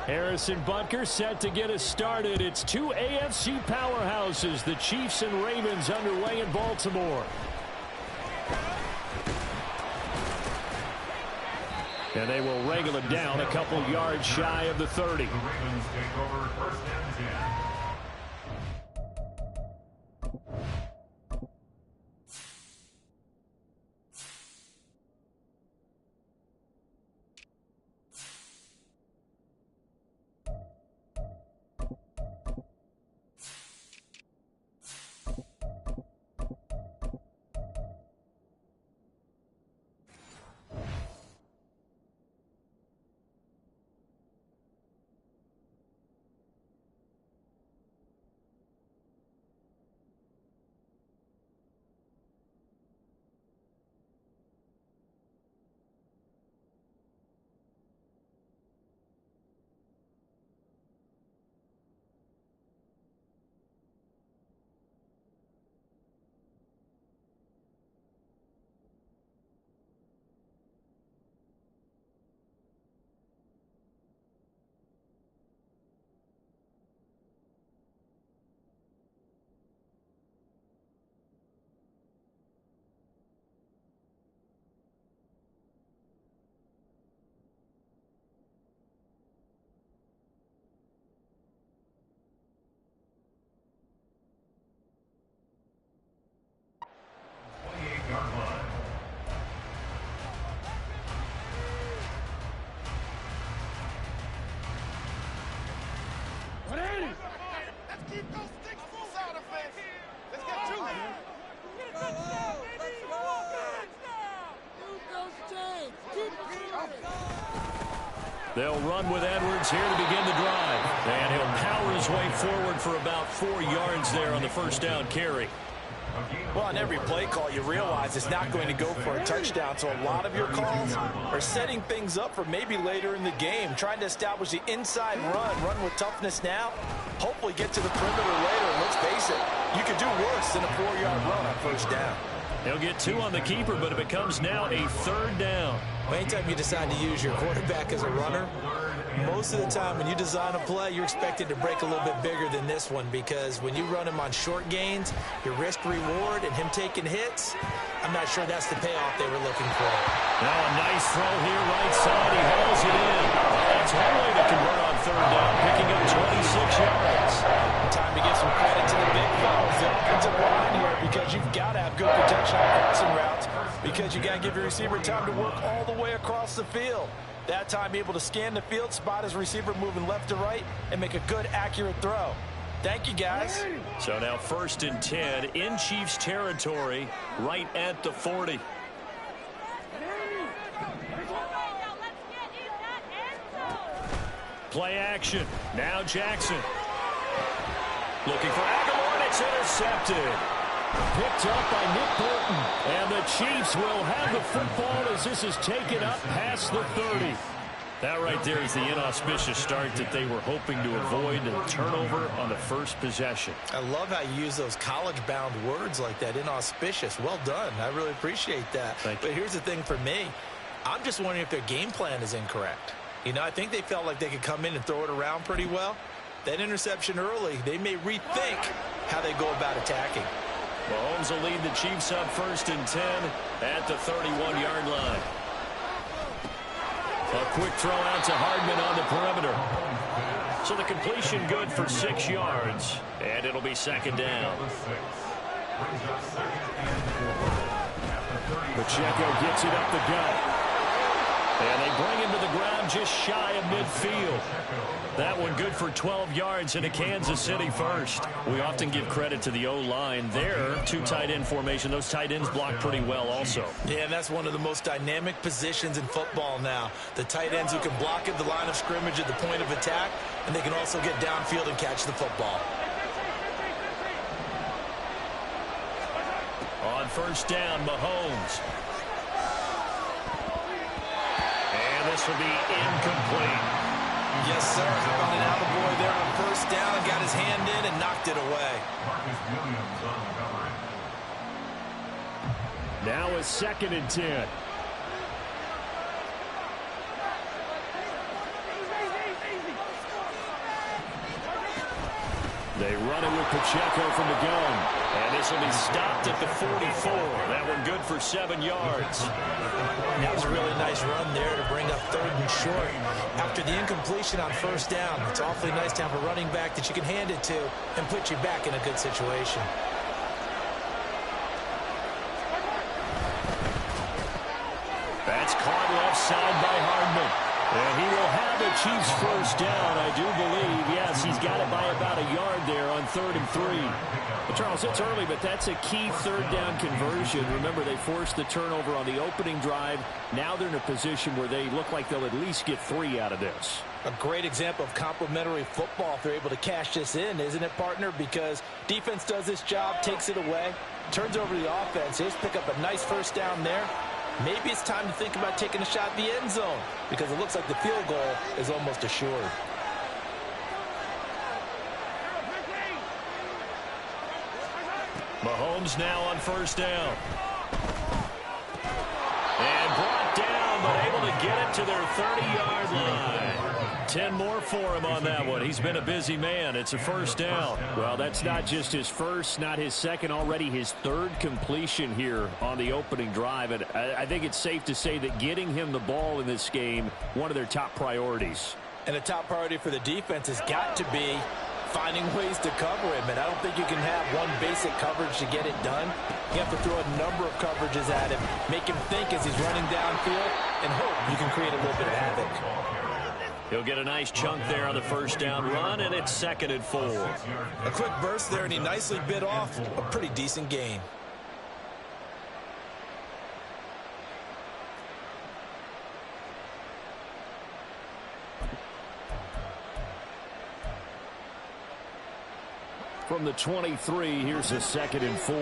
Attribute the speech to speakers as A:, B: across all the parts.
A: Harrison Butker set to get us started. It's two AFC powerhouses, the Chiefs and Ravens, underway in Baltimore. And they will wrangle it down a couple yards shy of the 30.
B: The Ravens take over first and 10.
A: They'll run with Edwards here to begin the drive. And he'll power his way forward for about 4 yards there on the first down carry.
C: Well, on every play call, you realize it's not going to go for a touchdown, so a lot of your calls are setting things up for maybe later in the game, trying to establish the inside run with toughness now, hopefully get to the perimeter later, and let's face it, you could do worse than a 4-yard run on first down.
A: He'll get 2 on the keeper, but it becomes now a 3rd down.
C: Well, anytime you decide to use your quarterback as a runner, most of the time when you design a play, you're expected to break a little bit bigger than this one, because when you run him on short gains, your risk-reward and him taking hits, I'm not sure that's the payoff they were looking for.
A: Now a nice throw here, right side. He hauls it in. That's one way to convert on 3rd down, picking up 26 yards.
C: Time to give some credit to the big fellas, the offensive line here, because you've got to have good protection on crossing routes, because you got to give your receiver time to work all the way across the field. That time able to scan the field, spot his receiver moving left to right, and make a good, accurate throw. Thank you, guys.
A: So now 1st and 10 in Chiefs territory, right at the 40. Play action. Now Jackson. Looking for Aguilar, and it's intercepted. Picked up by Nick Bolton. And the Chiefs will have the football as this is taken up past the 30. That right there is the inauspicious start that they were hoping to avoid, and turnover on the first possession.
C: I love how you use those college-bound words like that, inauspicious. Well done. I really appreciate that.
A: Thank you.
C: But here's the thing for me. I'm just wondering if their game plan is incorrect. You know, I think they felt like they could come in and throw it around pretty well. That interception early, they may rethink how they go about attacking.
A: Mahomes will lead the Chiefs up 1st and 10 at the 31-yard line. A quick throw out to Hardman on the perimeter. So the completion good for 6 yards, and it'll be 2nd down. Pacheco gets it up the gut. And they bring him to the ground just shy of midfield. That one good for 12 yards in a Kansas City first. We often give credit to the O-line there. 2 tight end formation. Those tight ends block pretty well also.
C: Yeah, and that's one of the most dynamic positions in football now. The tight ends who can block at the line of scrimmage at the point of attack, and they can also get downfield and catch the football.
A: On 1st down, Mahomes. And this will be incomplete.
C: Yes, sir. Found an attaboy there on 1st down and got his hand in and knocked it away.
A: Now a 2nd and 10. They run it with Pacheco from the gun. And this will be stopped at the 44. That one good for 7 yards.
C: That was a really nice run there to bring up 3rd and short. After the incompletion on 1st down, it's awfully nice to have a running back that you can hand it to and put you back in a good situation.
A: That's caught left side by Hardman. And he will have the Chiefs 1st down, I do believe. Yes, he's got it by about a yard there on 3rd and 3. But Charles, it's early, but that's a key 3rd down conversion. Remember, they forced the turnover on the opening drive. Now they're in a position where they look like they'll at least get 3 out of this.
C: A great example of complementary football if they're able to cash this in, isn't it, partner? Because defense does this job, takes it away, turns over the offense. Just pick up a nice 1st down there. Maybe it's time to think about taking a shot at the end zone because it looks like the field goal is almost assured.
A: Mahomes now on 1st down. And brought down, but able to get it to their 30-yard line. 10 more for him on that one. He's been a busy man. It's a 1st down. Well, that's not just his first, not his second, already his 3rd completion here on the opening drive. And I think it's safe to say that getting him the ball in this game, one of their top priorities.
C: And the top priority for the defense has got to be finding ways to cover him. And I don't think you can have one basic coverage to get it done. You have to throw a number of coverages at him, make him think as he's running downfield, and hope you can create a little bit of havoc.
A: He'll get a nice chunk there on the 1st down run, and it's 2nd and 4.
C: A quick burst there, and he nicely bit off a pretty decent gain.
A: From the 23, here's a 2nd and 4.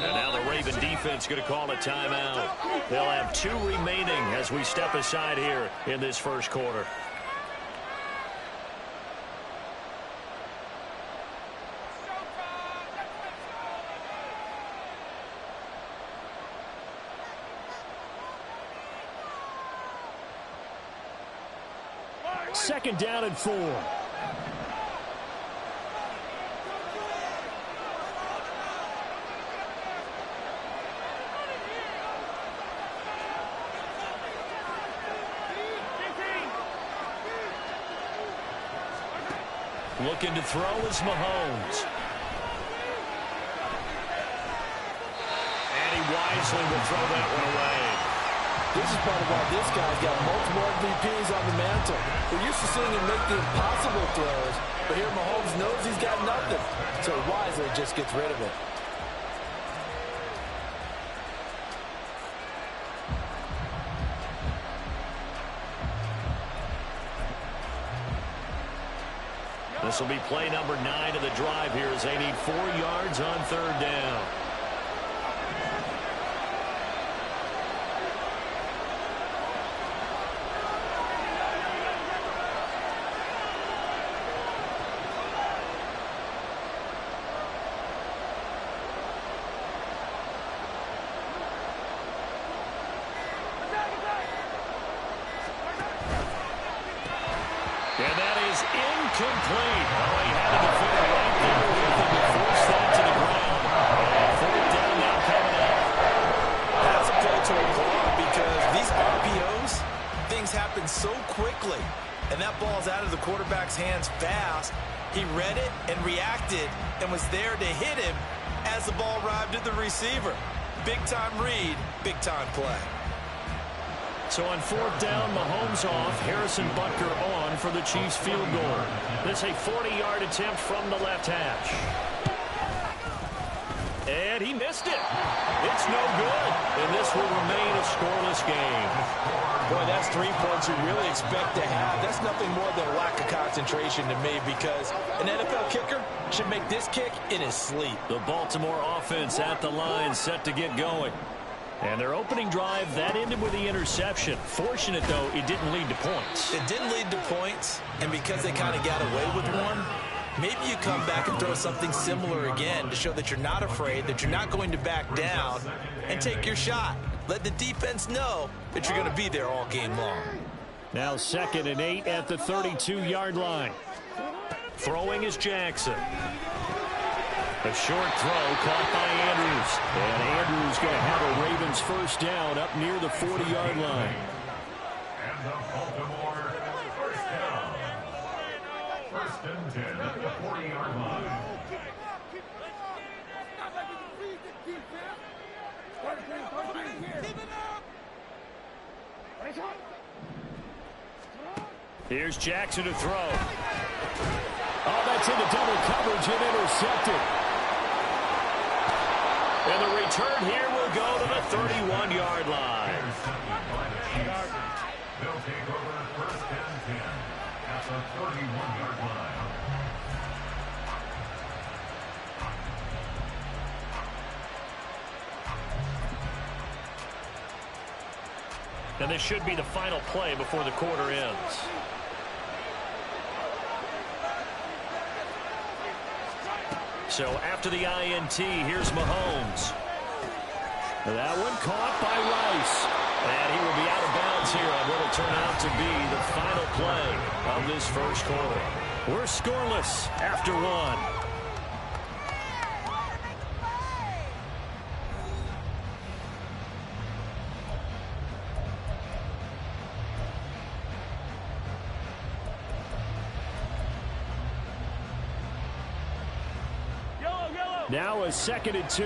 A: And now the Raven defense going to call a timeout. They'll have 2 remaining as we step aside here in this 1st quarter. Second down and 4. Looking to throw is Mahomes. And he wisely will throw that one away.
C: This is part of why this guy's got multiple MVPs on the mantle. We're used to seeing him make the impossible throws, but here Mahomes knows he's got nothing, so wisely just gets rid of it.
A: This will be play number 9 of the drive here as they need 4 yards on 3rd down. And that is incomplete. Oh, he had a defender right there with him to force that to the ground. And 4th down now coming up.
C: That's a play to applaud because these RPOs, things happen so quickly. And that ball's out of the quarterback's hands fast. He read it and reacted and was there to hit him as the ball arrived at the receiver. Big-time read, big-time play.
A: So on 4th down, Mahomes off, Harrison Butker on for the Chiefs field goal. This a 40-yard attempt from the left hash. And he missed it. It's no good. And this will remain a scoreless game.
C: Boy, that's 3 points you really expect to have. That's nothing more than a lack of concentration to me because an NFL kicker should make this kick in his sleep.
A: The Baltimore offense at the line set to get going. And their opening drive, that ended with the interception. Fortunate, though, it didn't lead to points.
C: It didn't lead to points, and because they kind of got away with one, maybe you come back and throw something similar again to show that you're not afraid, that you're not going to back down, and take your shot. Let the defense know that you're going to be there all game long.
A: Now 2nd and 8 at the 32-yard line. Throwing is Jackson. A short throw caught by Andrews. And Andrews going to have a Ravens first down up near the 40-yard line.
B: And the Baltimore first down. 1st and 10 at the 40-yard line.
A: Here's Jackson to throw. Oh, that's into double coverage and intercepted. And the return here will go to the 31-yard line.
B: They'll take over 1st and 10 at the 31-yard line.
A: And this should be the final play before the quarter ends. So after the INT, here's Mahomes. That one caught by Rice. And he will be out of bounds here on what will turn out to be the final play of this first quarter. We're scoreless after one. Now a 2nd and 2.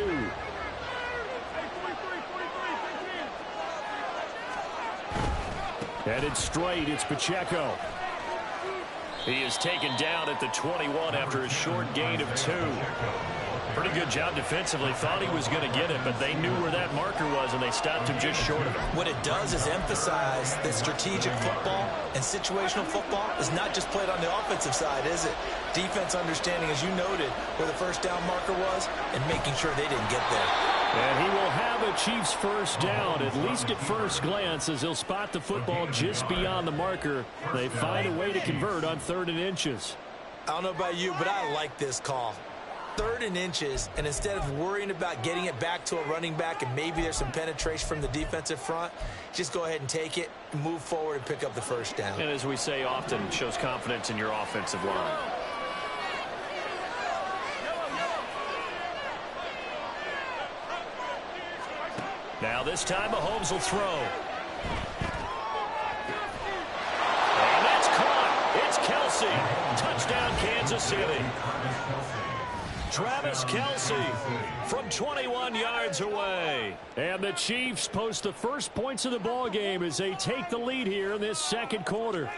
A: Headed straight, it's Pacheco. He is taken down at the 21 after a short gain of 2. Pretty good job defensively. Thought he was going to get it, but they knew where that marker was, and they stopped him just short of it.
C: What it does is emphasize that strategic football and situational football is not just played on the offensive side, is it? Defense understanding, as you noted, where the first down marker was and making sure they didn't get there.
A: And he will have a Chiefs first down, at least at first glance, as he'll spot the football just beyond the marker. They find a way to convert on 3rd and inches.
C: I don't know about you, but I like this call. 3rd and inches, and instead of worrying about getting it back to a running back and maybe there's some penetration from the defensive front, just go ahead and take it, move forward, and pick up the first down.
A: And as we say often, shows confidence in your offensive line. Now this time Mahomes will throw. And that's caught. It's Kelsey. Touchdown Kansas City. Travis Kelsey from 21 yards away. And the Chiefs post the first points of the ball game as they take the lead here in this 2nd quarter.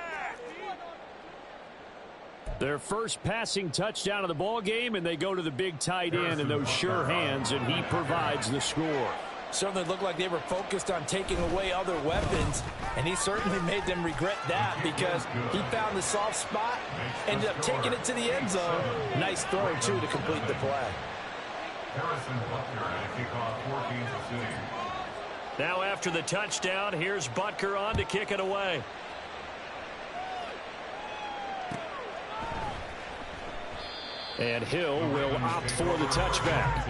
A: Their first passing touchdown of the ball game, and they go to the big tight end in those sure hands, and he provides the score.
C: Certainly looked like they were focused on taking away other weapons, and he certainly made them regret that because he found the soft spot, ended up taking it to the end zone. Nice throw, too, to complete the play.
A: Now after the touchdown, here's Butker on to kick it away. And Hill will opt for the touchback.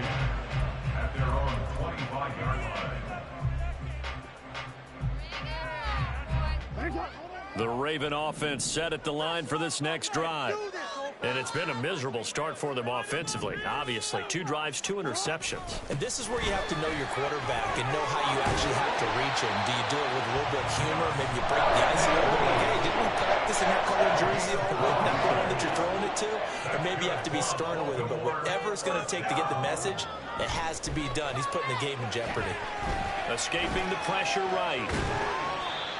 B: At their own 25-yard line.
A: The Raven offense set at the line for this next drive. And it's been a miserable start for them offensively. Obviously, 2 drives, 2 interceptions.
C: And this is where you have to know your quarterback and know how you actually have to reach him. Do you do it with a little bit of humor? Maybe you break the ice a little bit. Like, hey, didn't we practice in that color jersey all week? Not the one that you're throwing it to? Or maybe you have to be stern with him. But whatever it's going to take to get the message, it has to be done. He's putting the game in jeopardy.
A: Escaping the pressure right.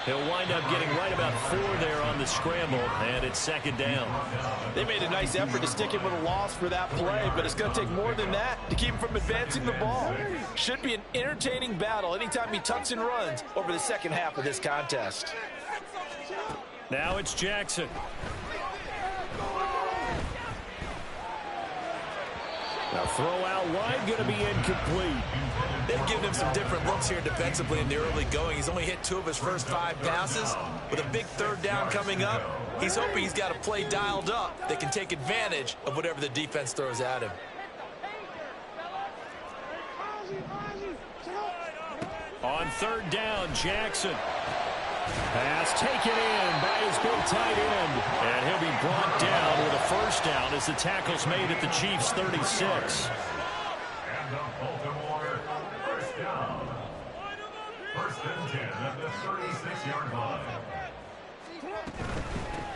A: He'll wind up getting right about 4 there on the scramble, and it's 2nd down.
C: They made a nice effort to stick him with a loss for that play, but it's going to take more than that to keep him from advancing the ball. Should be an entertaining battle anytime he tucks and runs over the second half of this contest.
A: Now it's Jackson. The throw out wide going to be incomplete.
C: They've given him some different looks here defensively in the early going. He's only hit 2 of his first 5 passes. With a big 3rd down coming up, he's hoping he's got a play dialed up that can take advantage of whatever the defense throws at him.
A: On third down, Jackson. Pass taken in by his big tight end. And he'll be brought down with a first down as the tackle's made at the Chiefs' 36.
B: And the Baltimore first down. First and 10 at the 36-yard line.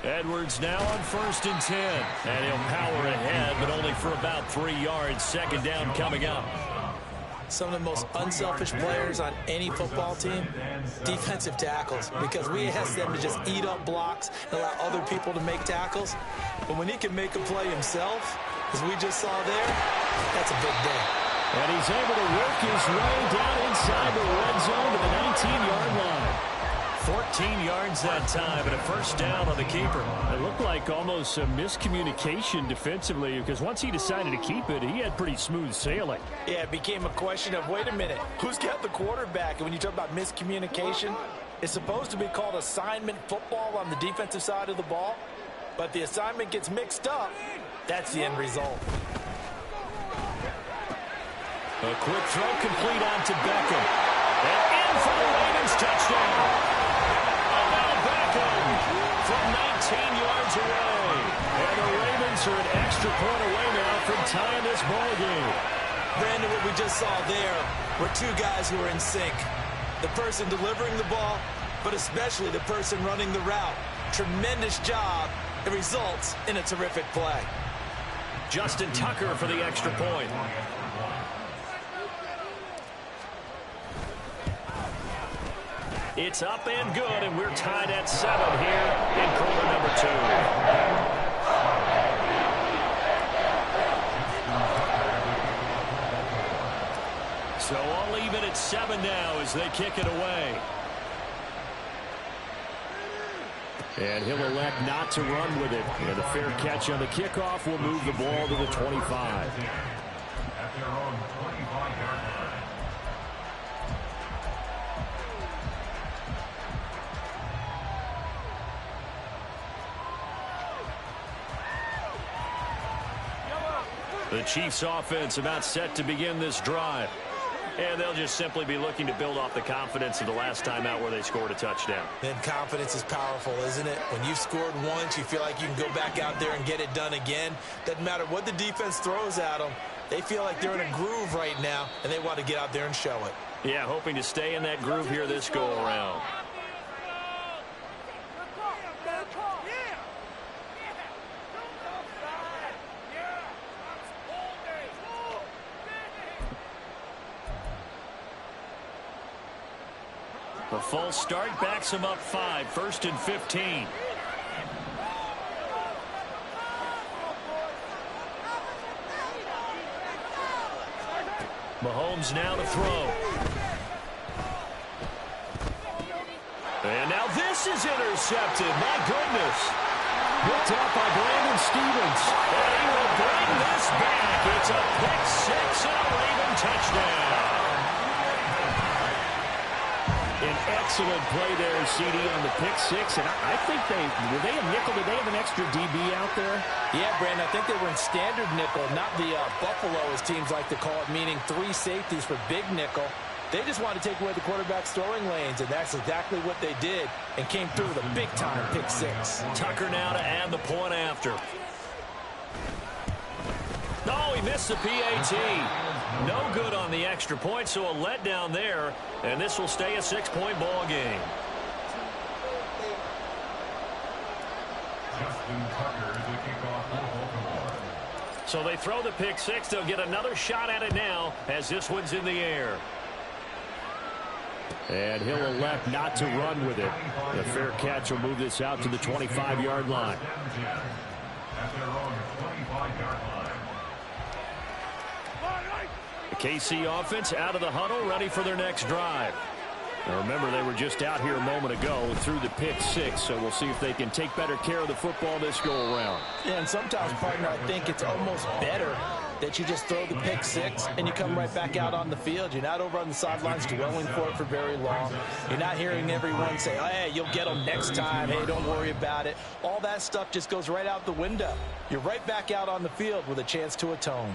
A: Edwards now on first and 10. And he'll power ahead, but only for about 3 yards. Second down coming up.
C: Some of the most unselfish players on any football team, defensive tackles, because we ask them to just eat up blocks and allow other people to make tackles. But when he can make a play himself, as we just saw there, that's a big day.
A: And he's able to work his way down inside the red zone to the 19-yard line. 14 yards that time and a first down on the keeper.
D: It looked like almost a miscommunication defensively because once he decided to keep it, he had pretty smooth sailing.
C: Yeah, it became a question of, wait a minute, who's got the quarterback? And when you talk about miscommunication, it's supposed to be called assignment football on the defensive side of the ball. But the assignment gets mixed up. That's the end result.
A: A quick throw complete out to Beckham. And in for the Ravens touchdown. From 19 yards away. And the Ravens are an extra point away now from tying this ball game.
C: Brandon, what we just saw there were two guys who are in sync. The person delivering the ball, but especially the person running the route. Tremendous job. It results in a terrific play.
A: Justin Tucker for the extra point. It's up and good, and we're tied at 7 here in quarter number 2. So all even at 7 now as they kick it away. And he'll elect not to run with it. And a fair catch on the kickoff will move the ball to the 25.
B: At their own 25-yard line.
A: The Chiefs offense about set to begin this drive. And they'll just simply be looking to build off the confidence of the last time out where they scored a touchdown.
C: And confidence is powerful, isn't it? When you've scored once, you feel like you can go back out there and get it done again. Doesn't matter what the defense throws at them. They feel like they're in a groove right now, and they want to get out there and show it.
A: Yeah, hoping to stay in that groove here this go-around. The false start backs him up 5, first and 15. Mahomes now to throw. And now this is intercepted. My goodness. Picked up by Brandon Stevens. And he will bring this back. It's a pick 6 and a Raven touchdown. An excellent play there, CD, on the pick 6. And I think were they a nickel? Did they have an extra DB out there?
C: Yeah, Brandon, I think they were in standard nickel, not the Buffalo, as teams like to call it, meaning 3 safeties for big nickel. They just wanted to take away the quarterback's throwing lanes, and that's exactly what they did, and came through with a big-time pick 6.
A: Tucker now to add the point after. Oh, he missed the PAT. No good on the extra point, so a letdown there, and this will stay a 6-point ball game.
B: Justin Tucker to kick off for Baltimore.
A: So they throw the pick 6. They'll get another shot at it now as this one's in the air. And he'll elect not to run with it. The fair catch will move this out to the 25-yard line.
B: At their own 25-yard line.
A: The KC offense out of the huddle, ready for their next drive. Now remember, they were just out here a moment ago through the pick 6, so we'll see if they can take better care of the football this go-around.
C: Yeah, and sometimes, partner, I think it's almost better that you just throw the pick 6 and you come right back out on the field. You're not over on the sidelines dwelling for it for very long. You're not hearing everyone say, oh, hey, you'll get them next time. Hey, don't worry about it. All that stuff just goes right out the window. You're right back out on the field with a chance to atone.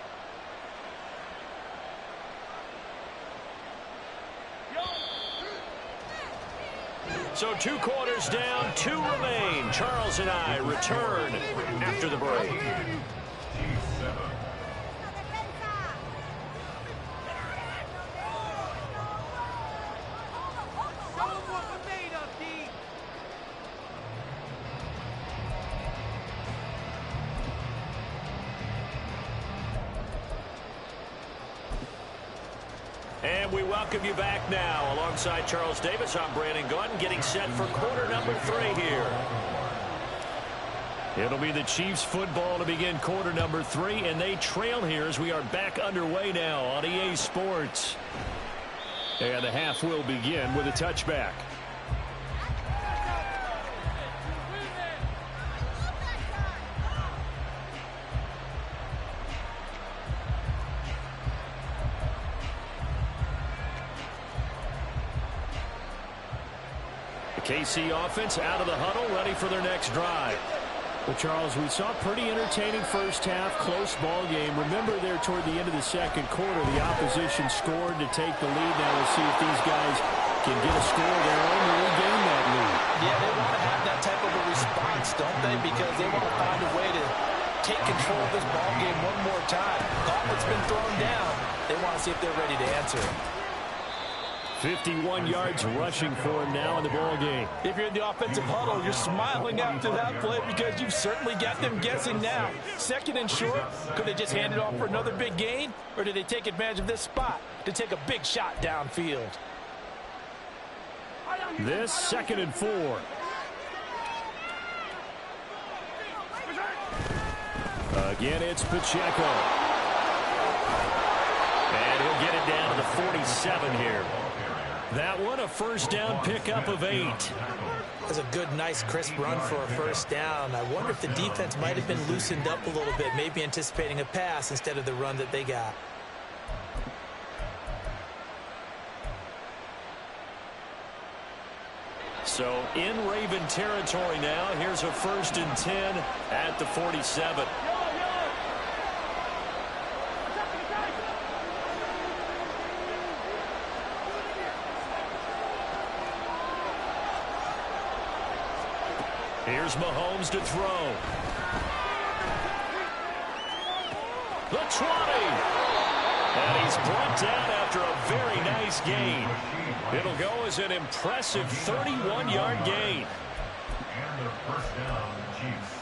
A: So 2 quarters down, 2 remain. Charles and I return after the break. And we welcome you back now. Alongside Charles Davis, I'm Brandon Gunn, getting set for quarter number 3 here. It'll be the Chiefs football to begin quarter number 3, and they trail here as we are back underway now on EA Sports. And the half will begin with a touchback. KC offense out of the huddle, ready for their next drive.
D: Well, Charles, we saw a pretty entertaining first half, close ball game. Remember there toward the end of the second quarter, the opposition scored to take the lead. Now we'll see if these guys can get a score of their own to regain that lead.
C: Yeah, they want to have that type of a response, don't they? Because they want to find a way to take control of this ball game one more time. Gauntlet's been thrown down. They want to see if they're ready to answer it.
D: 51 yards rushing for him now in the ball game.
C: If you're in the offensive huddle, you're smiling after that play because you've certainly got them guessing now. Second and short, could they just hand it off for another big gain? Or did they take advantage of this spot to take a big shot downfield?
D: This 2nd and 4. Again, it's Pacheco. And he'll get it down to the 47 here. That one, a first down pickup of 8.
C: That's a good, nice, crisp run for a first down. I wonder if the defense might have been loosened up a little bit, maybe anticipating a pass instead of the run that they got.
A: So in Raven territory now, here's a 1st and 10 at the 47. Here's Mahomes to throw. The 20. And he's brought down after a very nice gain. It'll go as an impressive 31-yard gain.
B: And the first down, Chiefs.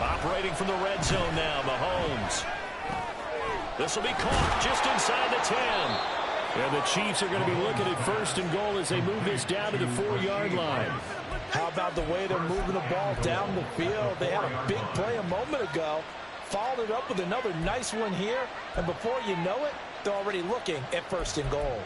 A: Operating from the red zone now, Mahomes. This will be caught just inside the 10.
D: And the Chiefs are going to be looking at 1st and goal as they move this down to the 4-yard line.
C: How about the way they're moving the ball down the field? They had a big play a moment ago, followed it up with another nice one here, and before you know it, they're already looking at 1st and goal.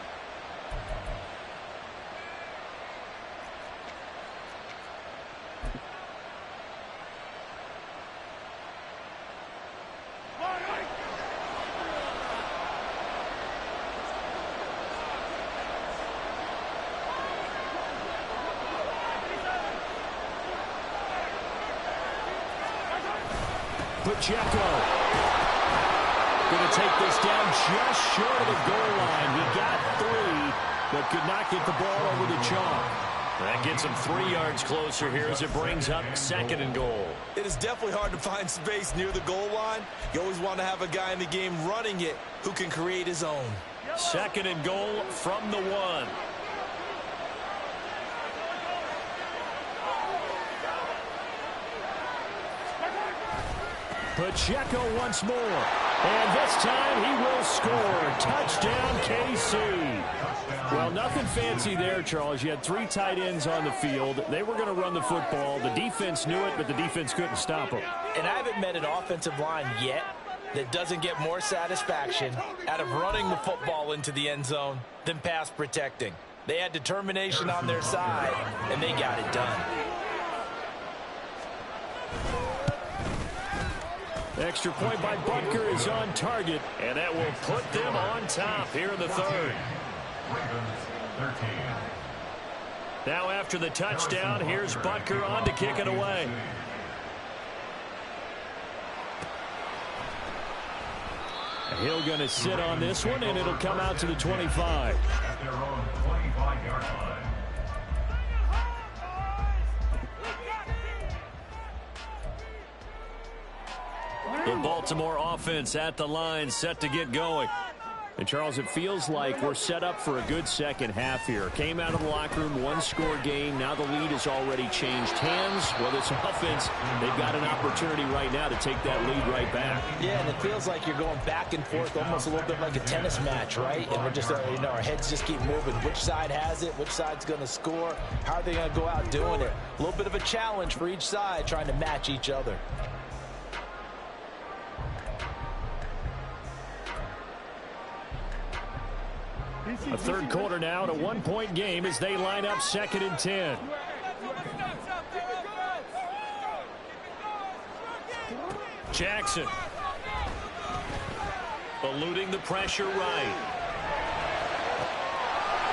D: Pacheco going to take this down just short of the goal line. He got 3, but could not get the ball over the chalk.
A: That gets him 3 yards closer here as it brings up 2nd and goal.
C: It is definitely hard to find space near the goal line. You always want to have a guy in the game running it who can create his own.
A: 2nd and goal from the 1.
D: Pacheco once more. And this time he will score. Touchdown, KC. Well, nothing fancy there, Charles. You had 3 tight ends on the field. They were going to run the football. The defense knew it, but the defense couldn't stop them.
C: And I haven't met an offensive line yet that doesn't get more satisfaction out of running the football into the end zone than pass protecting. They had determination on their side, and they got it done.
D: Extra point by Butker is on target.
A: And that will put them on top here in the 3rd.
B: Ravens 13.
D: Now after the touchdown, here's Butker on to kick it away. Hill going to sit on this one, and it'll come out to the 25.
B: At their own 25-yard line.
D: The Baltimore offense at the line, set to get going. And, Charles, it feels like we're set up for a good second half here. Came out of the locker room, one-score game. Now the lead has already changed hands. Well, this offense, they've got an opportunity right now to take that lead right back.
C: Yeah, and it feels like you're going back and forth, almost a little bit like a tennis match, right? And we're just, our heads just keep moving. Which side has it? Which side's going to score? How are they going to go out doing it? A little bit of a challenge for each side, trying to match each other.
D: A third quarter now, at a one-point game as they line up 2nd and 10. Jackson. Eluding the pressure right.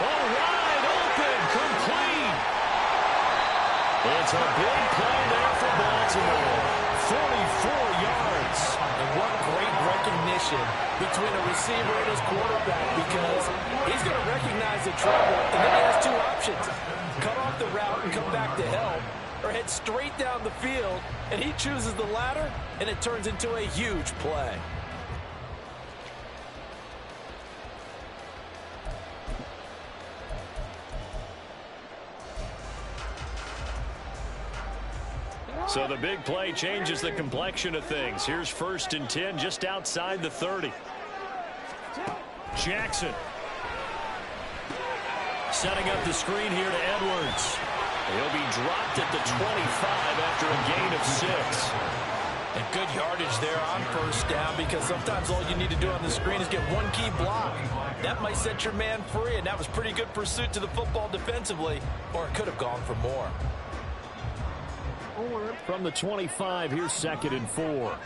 D: Oh, wide open, complete. It's a big play there for Baltimore. 44 yards.
C: And what great recognition between a receiver and his quarterback, because he's going to recognize the trouble, and then he has two options. Cut off the route and come back to help, or head straight down the field, and he chooses the latter, and it turns into a huge play.
D: So the big play changes the complexion of things. Here's 1st and 10 just outside the 30. Jackson. Setting up the screen here to Edwards. He'll be dropped at the 25 after a gain of 6.
C: And good yardage there on 1st down, because sometimes all you need to do on the screen is get one key block. That might set your man free, and that was pretty good pursuit to the football defensively, or it could have gone for more.
D: From the 25, here's 2nd and 4.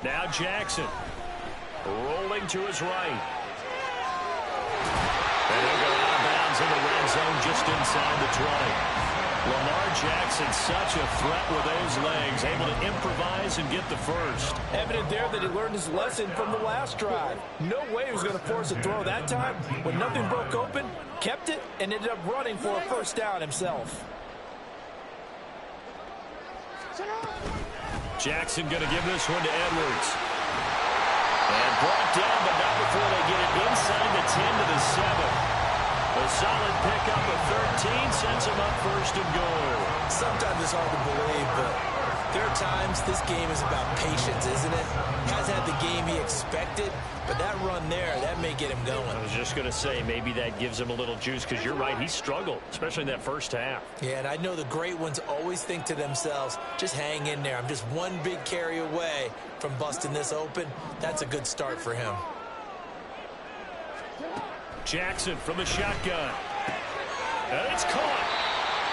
D: Now Jackson. Rolling to his right. And he'll go out of bounds in the red zone just inside the 20. Lamar Jackson, such a threat with those legs, able to improvise and get the first.
C: Evident there that he learned his lesson from the last drive. No way he was going to force a throw that time. When nothing broke open, kept it, and ended up running for a 1st down himself.
D: Jackson going to give this one to Edwards. And brought down, but not before they get it inside the 10 to the 7. A solid pickup of 13 sends him up 1st and goal.
C: Sometimes it's hard to believe, but there are times this game is about patience, isn't it? Hasn't had the game he expected, but that run there, that may get him going.
D: I was just going to say, maybe that gives him a little juice, because you're right, he struggled, especially in that 1st half.
C: Yeah, and I know the great ones always think to themselves, just hang in there. I'm just one big carry away from busting this open. That's a good start for him.
D: Jackson from the shotgun. And it's caught.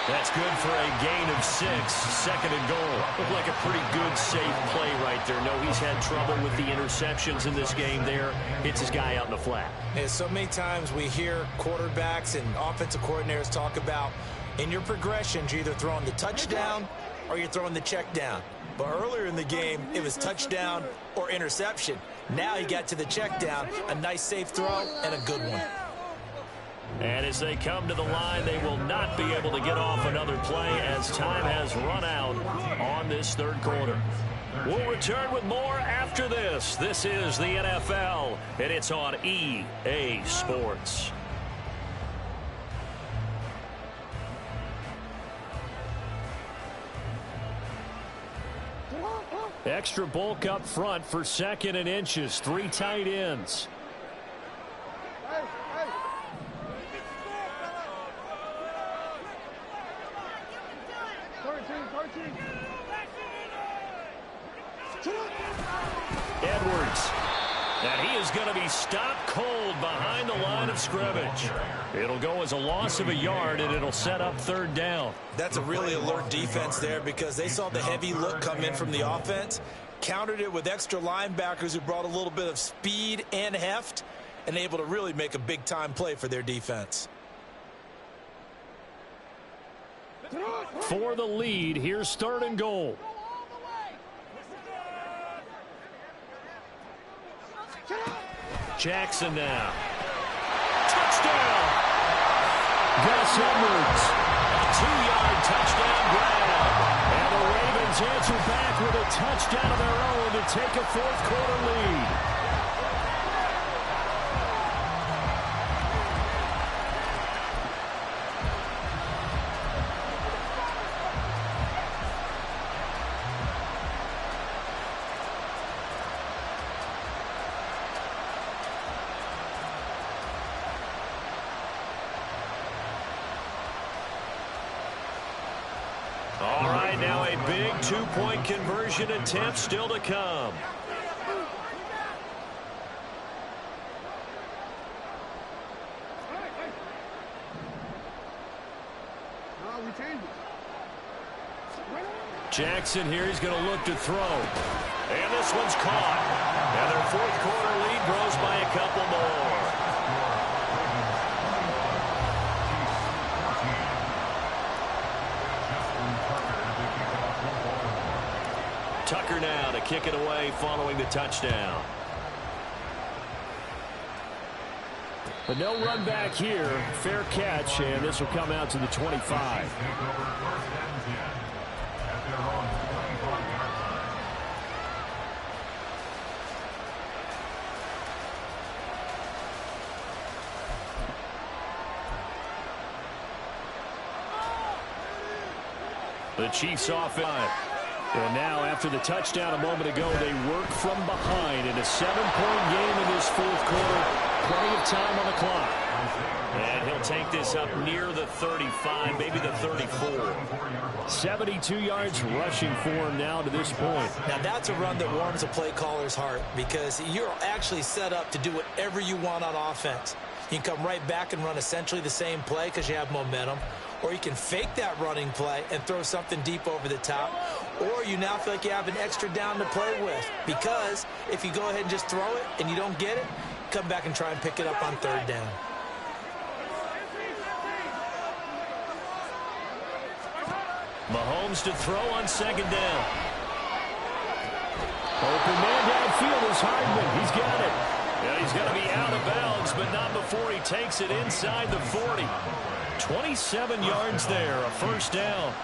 D: That's good for a gain of 6. 2nd and goal. Looked like a pretty good, safe play right there. No, he's had trouble with the interceptions in this game there. Hits his guy out in the flat.
C: Yeah, so many times we hear quarterbacks and offensive coordinators talk about, in your progressions, you're either throwing the touchdown or you're throwing the check down. But earlier in the game, it was touchdown or interception. Now he got to the check down, a nice safe throw, and a good one.
D: And as they come to the line, they will not be able to get off another play as time has run out on this 3rd quarter. We'll return with more after this. This is the NFL, and it's on EA Sports. Extra bulk up front for 2nd and inches. 3 tight ends. Edwards.
A: And he is going to be stopped cold behind the line of scrimmage. It'll go as a loss of a yard, and it'll set up third down.
C: That's a really alert defense there because they saw the heavy look come in from the offense, countered it with extra linebackers who brought a little bit of speed and heft, and able to really make a big-time play for their defense.
A: For the lead, here's third and goal. Jackson now. Touchdown! Gus Edwards. A 2-yard touchdown grab. And the Ravens answer back with a touchdown of their own to take a fourth-quarter lead. All right, now a big two-point conversion attempt still to come. Jackson here, he's going to look to throw. And this one's caught. And their fourth-quarter lead grows by a couple more. Tucker now to kick it away following the touchdown. But no run back here. Fair catch, and this will come out to the 25. The Chiefs offense. And now, after the touchdown a moment ago, they work from behind in a 7-point game in this fourth quarter. Plenty of time on the clock. And he'll take this up near the 35, maybe the 34. 72 yards rushing for him now to this point.
C: Now, that's a run that warms a play caller's heart because you're actually set up to do whatever you want on offense. You can come right back and run essentially the same play because you have momentum. Or you can fake that running play and throw something deep over the top. Or you now feel like you have an extra down to play with. Because if you go ahead and just throw it and you don't get it, come back and try and pick it up on third down.
A: Mahomes to throw on second down. Open man downfield is Hardman. He's got it. Yeah, he's going to be out of bounds, but not before he takes it inside the 40. 27 yards there, a first down.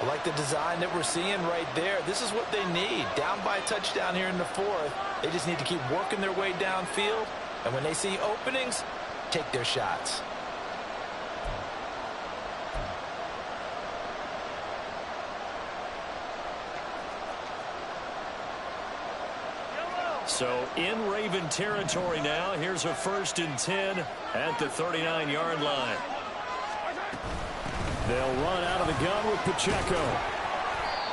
C: I like the design that we're seeing right there. This is what they need. Down by a touchdown here in the fourth. They just need to keep working their way downfield. And when they see openings, take their shots.
A: So in Raven territory now. Here's a 1st and 10 at the 39-yard line. They'll run out of the gun with Pacheco.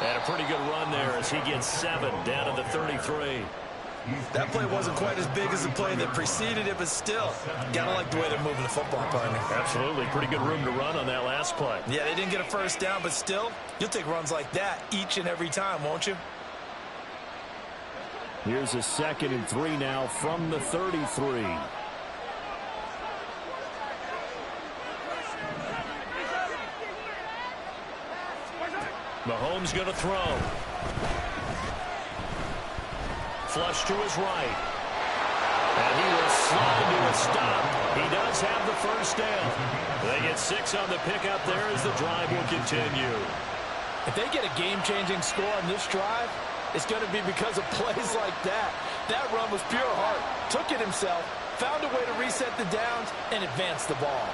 A: And a pretty good run there as he gets 7 down to the 33.
C: That play wasn't quite as big as the play that preceded it, but still, gotta like the way they're moving the football, partner.
A: Absolutely. Pretty good room to run on that last play.
C: Yeah, they didn't get a first down, but still, you'll take runs like that each and every time, won't you?
A: Here's a 2nd and 3 now from the 33. Mahomes going to throw. Flush to his right. And he will slide to a stop. He does have the first down. They get 6 on the pickup there as the drive will continue.
C: If they get a game-changing score on this drive, it's going to be because of plays like that. That run was pure heart. Took it himself, found a way to reset the downs, and advance the ball.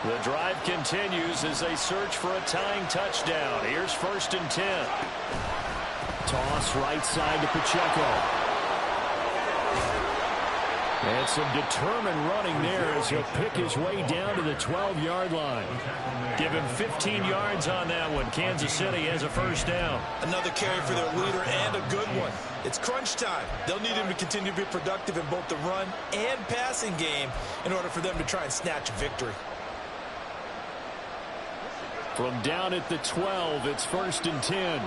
A: The drive continues as they search for a tying touchdown. Here's 1st and 10. Toss right side to Pacheco.
D: And some determined running there as he'll pick his way down to the 12-yard line. Give him 15 yards on that one. Kansas City has a first down.
C: Another carry for their leader and a good one. It's crunch time. They'll need him to continue to be productive in both the run and passing game in order for them to try and snatch a victory.
D: From down at the 12, it's 1st and 10.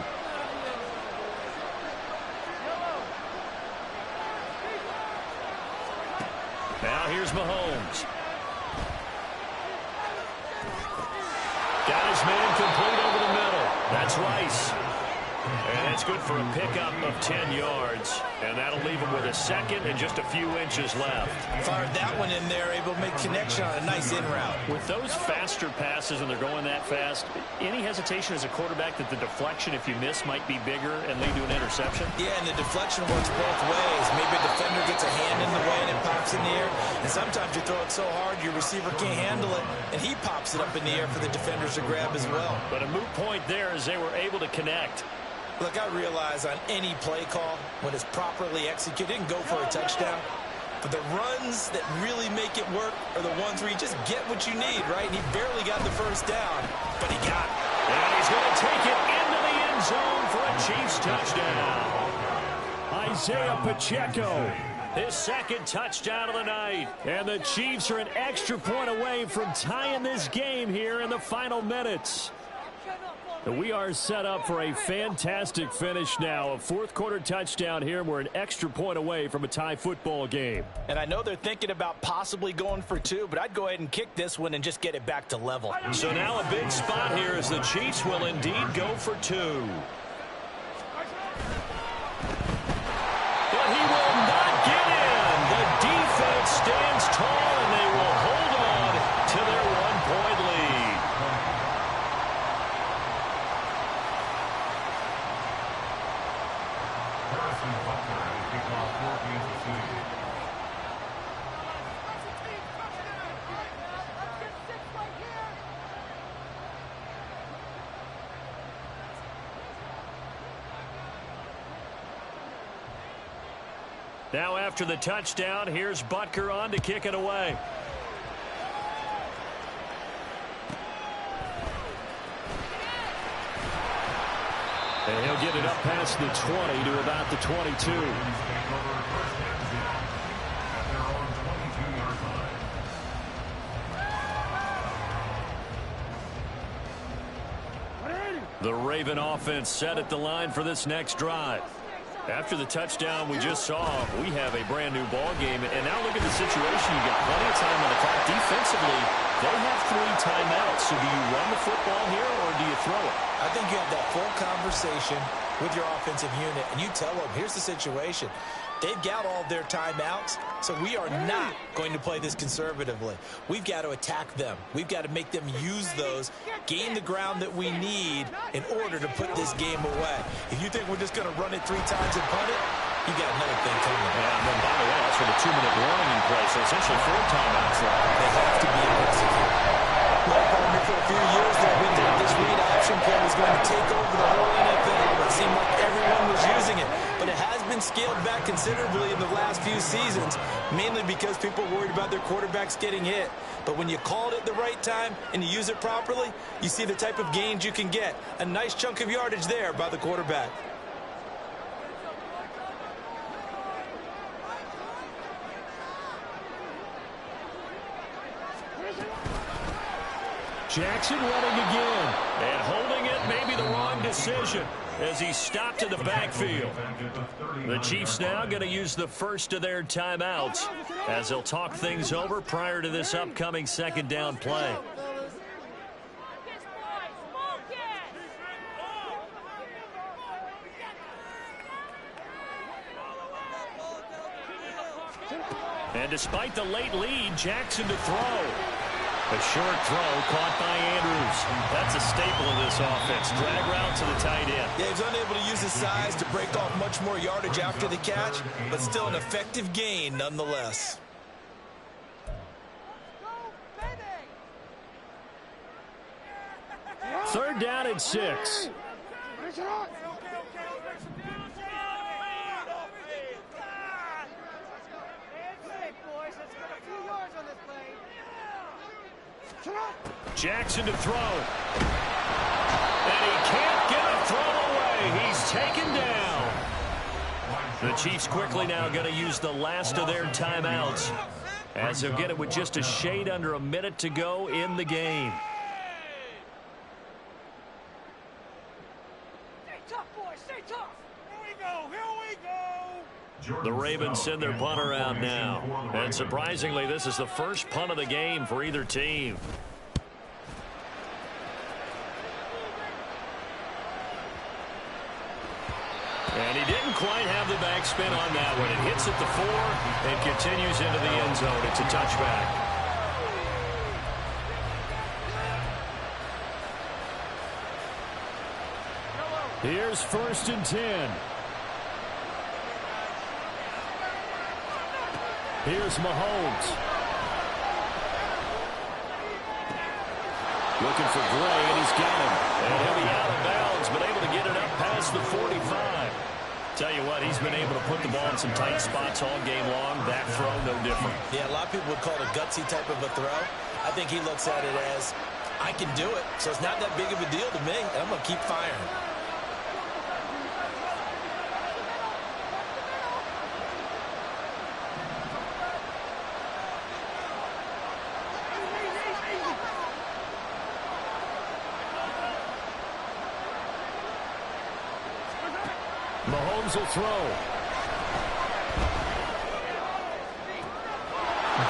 D: Now here's Mahomes. Got his man complete over the middle. That's Rice. And it's good for a pickup of 10 yards. And that'll leave him with a second and just a few inches left.
C: Fired that one in there, able to make connection on a nice in route.
D: With those faster passes and they're going that fast, any hesitation as a quarterback that the deflection, if you miss, might be bigger and lead to an interception?
C: Yeah, and the deflection works both ways. Maybe a defender gets a hand in the way and it pops in the air. And sometimes you throw it so hard your receiver can't handle it, and he pops it up in the air for the defenders to grab as well.
D: But a moot point there as they were able to connect.
C: Look, I realize on any play call, when it's properly executed, it can go for a touchdown. But the runs that really make it work are the ones where you just get what you need, right? And he barely got the first down, but he got it.
D: And he's going to take it into the end zone for a Chiefs touchdown. Isaiah Pacheco, his second touchdown of the night. And the Chiefs are an extra point away from tying this game here in the final minutes. We are set up for a fantastic finish now. A fourth-quarter touchdown here. We're an extra point away from a tie football game.
C: And I know they're thinking about possibly going for two, but I'd go ahead and kick this one and just get it back to level.
D: So now a big spot here as the Chiefs will indeed go for two. But he will not get in. The defense stands tall, and they will hold on to their one-point lead. Now after the touchdown, here's Butker on to kick it away. And he'll get it up past the 20 to about the 22. The Raven offense set at the line for this next drive. After the touchdown we just saw, we have a brand new ball game. And now look at the situation. You got plenty of time on the clock. Defensively, they have 3 timeouts. So do you run the football here or do you throw it?
C: I think you have that full conversation with your offensive unit, and you tell them, here's the situation. They've got all their timeouts, so we are not going to play this conservatively. We've got to attack them. We've got to make them use those, gain the ground that we need in order to put this game away. If you think we're just going to run it 3 times and punt it, you got another thing coming.
D: Yeah, and then, by the way, that's with a 2-minute warning in play, so essentially 4 timeouts left.
C: They have to be aggressive here. Well, for a few years there, we thought this read option play was going to take over the whole NFL. It seemed like everyone was using it. But it has been scaled back considerably in the last few seasons, mainly because people are worried about their quarterbacks getting hit. But when you call it at the right time and you use it properly, you see the type of gains you can get. A nice chunk of yardage there by the quarterback.
D: Jackson running again. And holding it, maybe the wrong decision as he stopped in the backfield. The Chiefs now going to use the first of their timeouts as they'll talk things over prior to this upcoming second down play. And despite the late lead, Jackson to throw. A short throw caught by Andrews. That's a staple of this offense. Drag route to the tight end.
C: Yeah, he's unable to use his size to break off much more yardage after the catch, but still an effective gain nonetheless.
D: Third down and 6. Jackson to throw. And he can't get a throw away. He's taken down. The Chiefs quickly now going to use the last of their timeouts, as they'll get it with just a shade under a minute to go in the game.
E: Stay tough, boys. Stay tough. Here we go. Here we go.
D: The Ravens send their punter out now. And surprisingly, this is the first punt of the game for either team. And he didn't quite have the backspin on that one. It hits at the 4 and continues into the end zone. It's a touchback. Here's 1st and 10. Here's Mahomes. Looking for Gray, and he's got him. And he'll be out of bounds, but able to get it up past the 45. Tell you what, he's been able to put the ball in some tight spots all game long. That throw, no different.
C: Yeah, a lot of people would call it a gutsy type of a throw. I think he looks at it as, I can do it, so it's not that big of a deal to me, and I'm going to keep firing.
D: Mahomes will throw.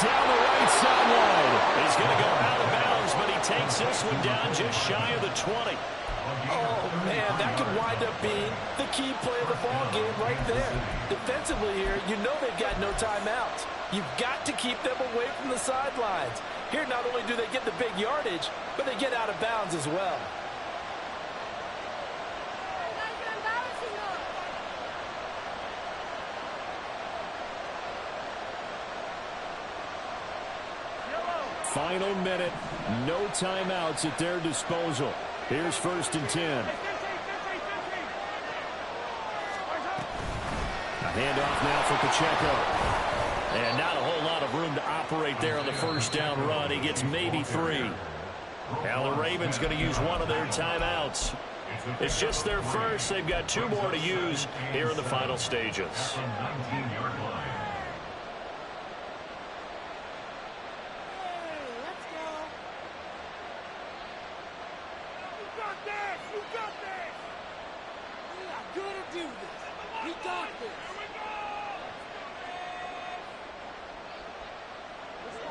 D: Down the right sideline. He's going to go out of bounds, but he takes this one down just shy of the 20.
C: Oh, man, that could wind up being the key play of the ball game right there. Defensively here, you know they've got no timeouts. You've got to keep them away from the sidelines. Here, not only do they get the big yardage, but they get out of bounds as well.
D: Final minute, no timeouts at their disposal. Here's 1st and 10. A handoff now for Pacheco. And not a whole lot of room to operate there on the first down run. He gets maybe 3. Now the Ravens going to use one of their timeouts. It's just their first. They've got 2 more to use here in the final stages.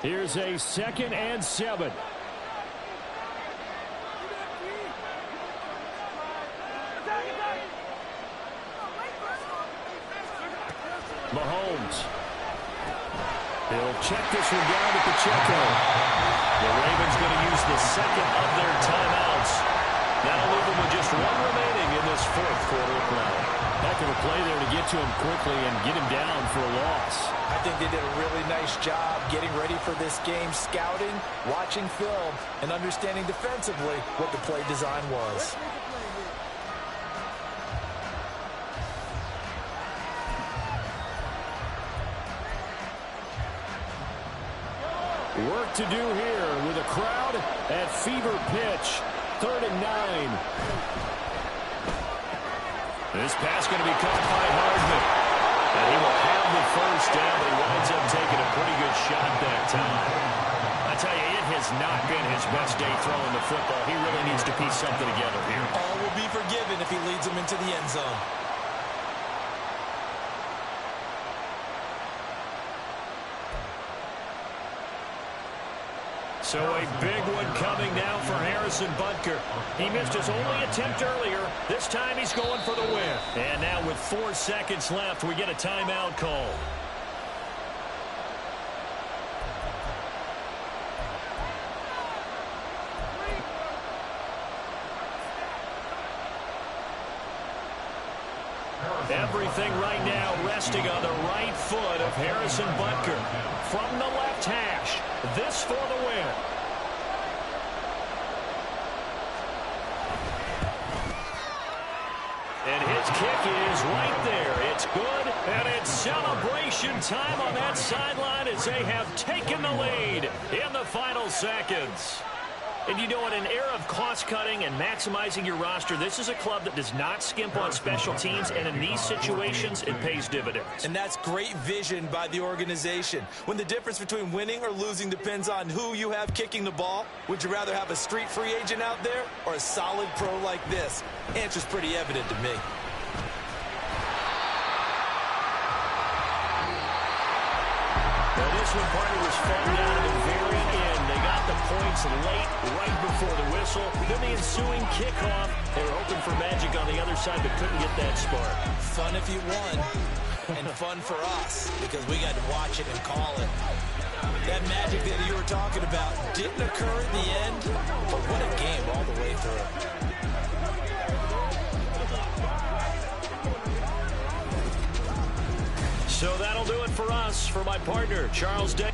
D: Here's a 2nd and 7. Mahomes. He'll check this one down to Pacheco. The Ravens going to use the 2nd of their timeouts. That'll leave them with just 1 remaining in this 4th quarter of play. Heck of a play there to get to him quickly and get him down for a loss.
C: I think they did a really nice job getting ready for this game, scouting, watching film, and understanding defensively what the play design was.
D: Work to do here with a crowd at fever pitch. 3rd and 9. This pass going to be caught by Hardman. And he will have the first down, but he winds up taking a pretty good shot that time. I tell you, it has not been his best day throwing the football. He really needs to piece something together here.
C: All will be forgiven if he leads them into the end zone.
D: So a big one coming now for Harrison Butker. He missed his only attempt earlier. This time he's going for the win. And now with 4 seconds left, we get a timeout call. Everything right now resting on the right foot of Harrison Butker. From the left hash, this for the win. And his kick is right there. It's good, and it's celebration Substitution time on that sideline as they have taken the lead in the final seconds. And you know, in an era of cost-cutting and maximizing your roster, this is a club that does not skimp on special teams, and in these situations, it pays dividends.
C: And that's great vision by the organization. When the difference between winning or losing depends on who you have kicking the ball, would you rather have a street free agent out there or a solid pro like this? Answer's pretty evident to me.
D: Well, this one, partner, was fun down to the very end. They got the points late, right before the whistle. Then the ensuing kickoff. They were hoping for magic on the other side, but couldn't get that spark.
C: Fun if you won, and fun for us, because we got to watch it and call it. That magic that you were talking about didn't occur in the end, but what a game all the way through.
D: So that'll do it for us. For my partner, Charles Day.